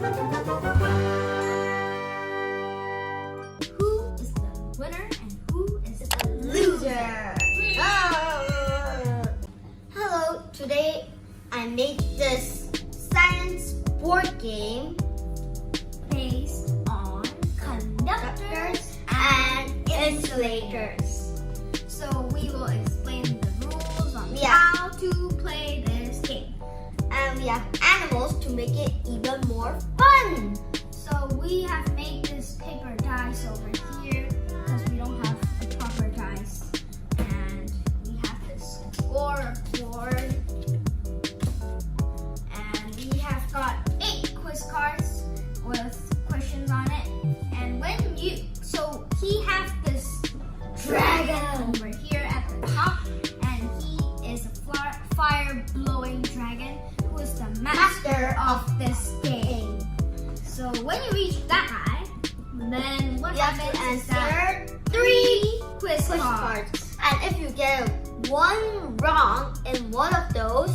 Who is the winner and who is the loser? Hello, today I made this science board game Based on conductors and insulators. So we will explain the rules on Yeah. how to play this game. And we have animals to make it even more fun. So we have made this paper dice over here because we don't have a proper dice. And we have this scoreboard. And we have got 8 quiz cards with questions on it. And so he has this dragon over here at the top. And he is a fire-blowing dragon who is the master of this game. So when you reach that guy, then what You have to happens is that answer 3 quiz quiz cards. cards. And if you get one wrong in one of those,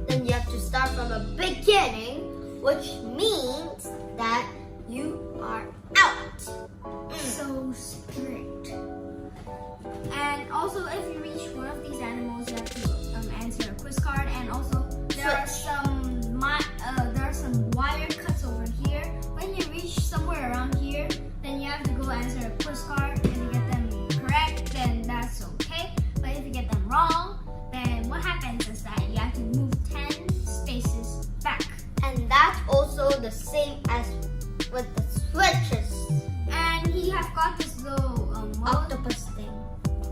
then you have to start from the beginning, which means that you are out. So strict. And also, if you reach one of these animals, you have to answer a quiz card. And also, there are some wire cuts over here. When you reach somewhere around here, then you have to go answer a quiz card. If you get them correct, then that's okay. But if you get them wrong, then what happens is that you have to move 10 spaces back. And that's also the same as with the switches. And he have got this little Octopus thing.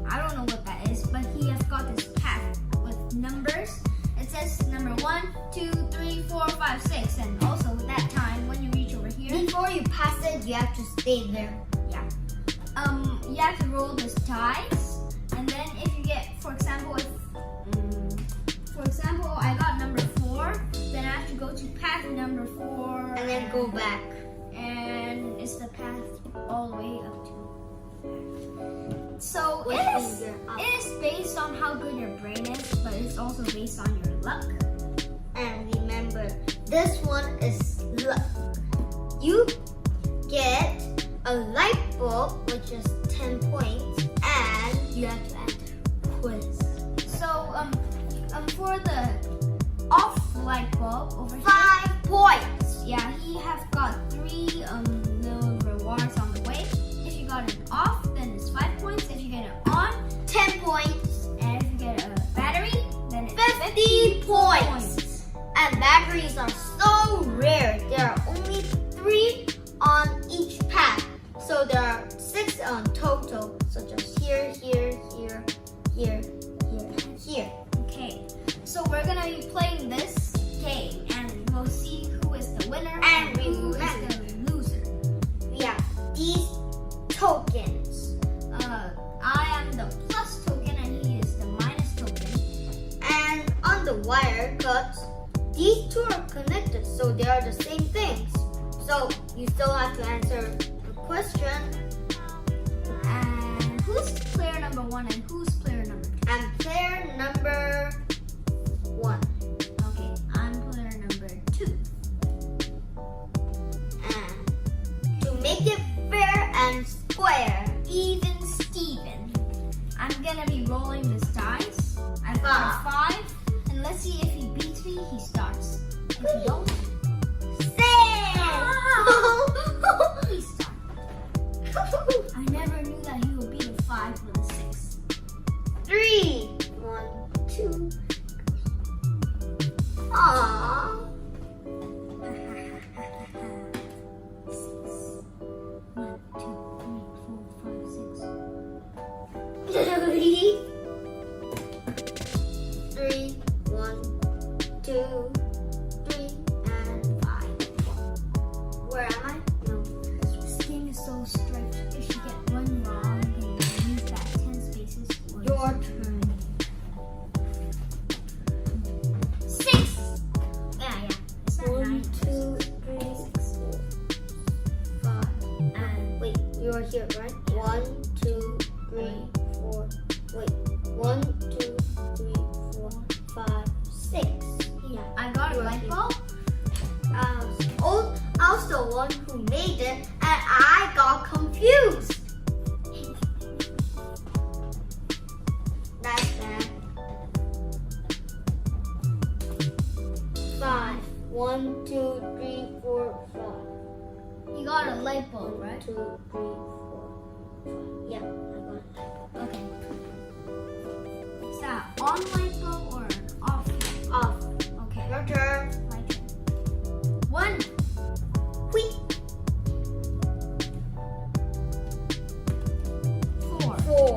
I don't know what that is, but he has got this path with numbers. It says number 1, 2, 3, 4, 5, 6, and also that time when you reach over here, Before you pass it, you have to stay there. you have to roll this dice, and then if you get, for example, I got number 4, then I have to go to path number 4, And then go back. and it's the path all the way up to. So With it is. finger up. It is based on how good your brain is, but it's also based on your luck. And remember, this one is luck. You get a light bulb, which is 10 points, and you have to enter quiz. So for the off light bulb over here, 5 points. yeah, he have got 3 little rewards on the way. If you got it off, then it's 5 points. If you get it on, 10 points. and if you get a battery, then it's 50 points. And batteries are so rare. There are only 3 on each pack. So there are 6 on total. So just here, here, here, here, here, here. Okay, so we're gonna be playing this game, and we'll see who is the winner And who is remember- the loser. We have these tokens. I am the plus token, and he is the minus token. And on the wire cuts, these 2 are connected. So they are the same things. So you still have to answer the question. And who's player number 1 and who's player number 2? And player number 1. Okay, I'm player number 2. And to make it fair and square, Even Steven. I'm gonna be rolling this dice. I've got a 5, and let's see if he beats me, he starts. If he don't, he starts. I never knew that he would beat a 5 with a 6. 3. 1, 2. Aww. 1, 2, 3, 4, 5, 6. 3. 3. 1, 2, 3, and 5. Where am I? No. This game is so strict. If you get one wrong, then you lose that 10 spaces. Your turn. 6! Yeah. It's not 1, 9. 2, 3, 4, 5. And wait, you're here, right? 1, 2, 3, 4. Wait. 1, 2, 3, 4, 5, 6. Yeah, I got a light bulb. I'll still who made it, and I got confused. That's bad. 5. 1, 2, 3, 4, 5. You got a light bulb, right? 2, 3, 4, 5. Yeah, I got it. Okay. Is that on light bulb or off? Off. Okay. Your turn. My turn. 1. Wheat. 4. 4.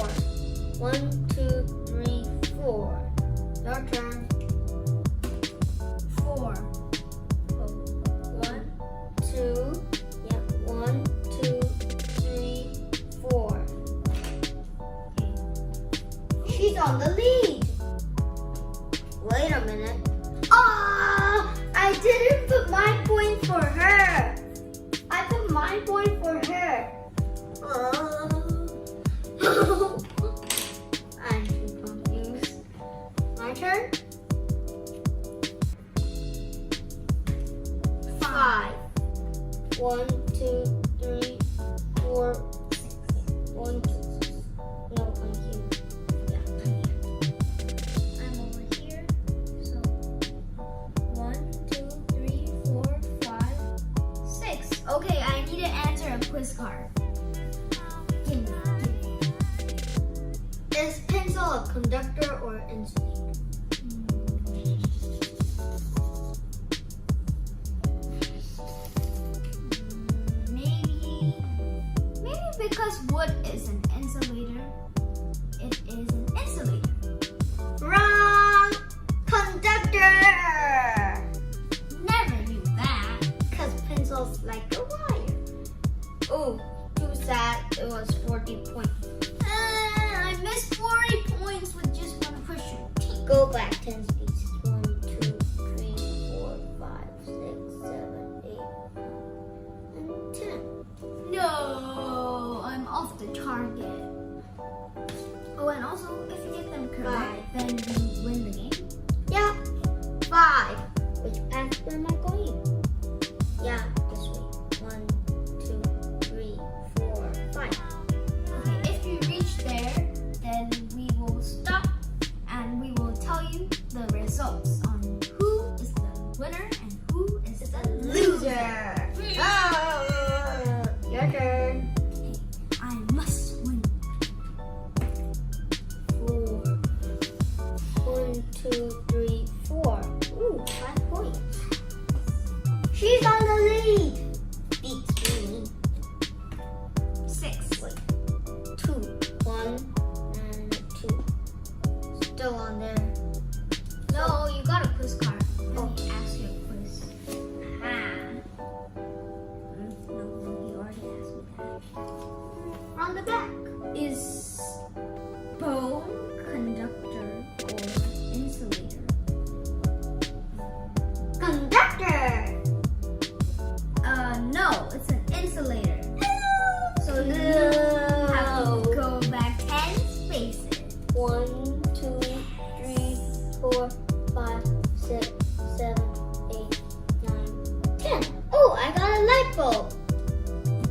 1, 2, 3, 4. Your turn. 4. 1, 2. Yep. 1, 2, 3, 4. Okay. She's on the lead. Wait a minute. Ah! I didn't put my point for her. I put my point for her. I'm too confused. My turn. 5. 1, 2, 3, 4, 1, 2. No, I'm here. Yeah, I'm here. I'm over here. So 1, 2, 3, 4, 5, 6. Okay, I need to answer a quiz card. Give me. Is pencil a conductor or insulator? Maybe because wood is an insulator, it is an insulator. Wrong! Conductor! Never knew that. Because pencil's like a wire. Oh, too sad. It was 40 points. I missed 40 points with just one question. Go back 10 speeds. 1, 2, 3, 4, 5, 6, 7, 8, 9, and 10. No, I'm off the target. Oh, and also, if you get them correct, then you win the game. Yeah. 5. Which path am I going? Yeah, this way. 1, 2, 3, 4, 5. Okay, if you reach there, then we will stop and we will tell you the results on who is the winner and who is the loser. Your turn. I must win. 4. 1, 2, 3, 4. Ooh, 5 points. She's on the lead. Beats me. 6. Wait. 2. 1 and 2. Still on there. No, you got a quiz card. Let Oh. me ask you a quiz. No, he already asked me that. On the back. Is bone conductor or insulator? Conductor. No, it's an insulator. So you have to go back 10 spaces. 1, 2, 3, 4, 5, 6, 7, 8, 9, 10. Oh, I got a light bulb.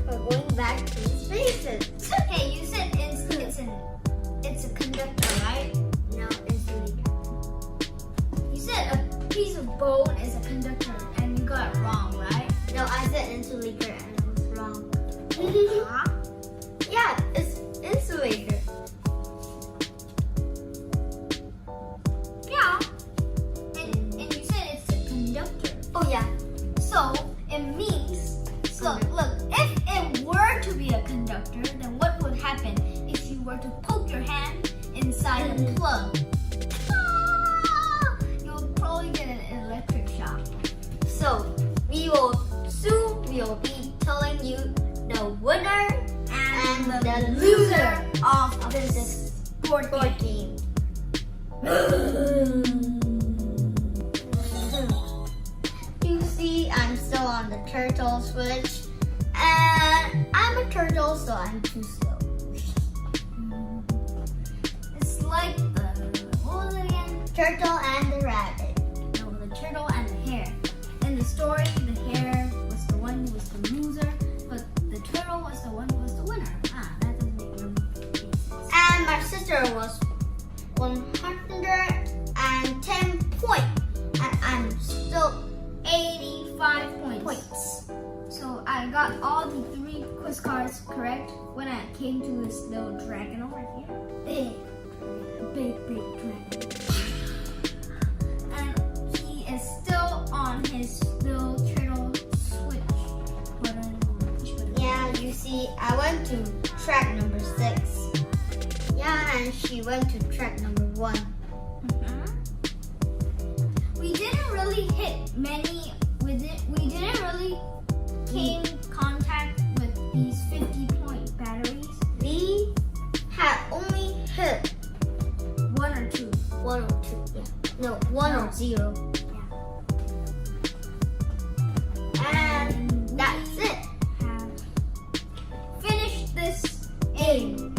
We're going back 10 spaces. Hey, you said it's a conductor, right? No, insulator. You said a piece of bone is a conductor, and you got it wrong, right? No, I said insulator and I was wrong. Huh? Yeah, it's insulator. Yeah. And you said it's a conductor. Oh yeah. So it means, look, if it were to be a conductor, then what would happen if you were to poke your hand inside a plug? Ah! You'll probably get an electric shock. So we will soon be telling you the winner And and the the loser loser of this this board game. game. You see, I'm still on the turtle switch, and I'm a turtle, so I'm too slow. It's like what was it again? Turtle and the rabbit. No, the turtle and the hare. In the story, the hare was the one who was the loser, points. So I got all the 3 quiz cards correct when I came to this little dragon over here. Big dragon. And he is still on his little turtle switch button. Yeah, you see, I went to track number 6. Yeah, and she went to track number 1. We didn't really hit many with it. We didn't really came contact with these 50-point batteries. We had only hit 1 or 2. 1 or 2, yeah. No, 1 or 0. And that's it. Have finished this in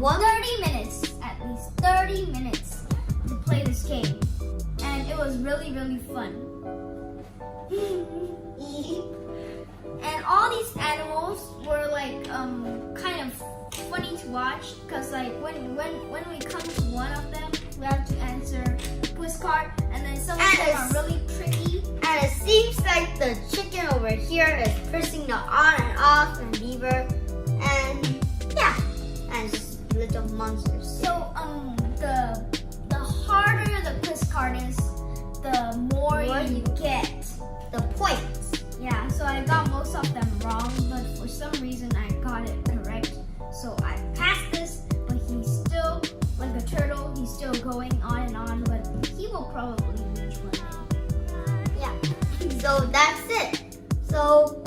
30 minutes. At least 30 minutes to play this game. And it was really, really fun. And all these animals were like kind of funny to watch because like when we come to one of them, we have to answer a quiz card, and then some of them are really tricky. And it seems like the chicken over here is pressing the on and off and lever, and yeah, and just little monsters. So the harder the quiz card is, the more you get. The points. Yeah, so I got most of them wrong, but for some reason I got it correct. So I passed this, but he's still like a turtle. He's still going on and on, but he will probably reach one day. Yeah. So that's it. So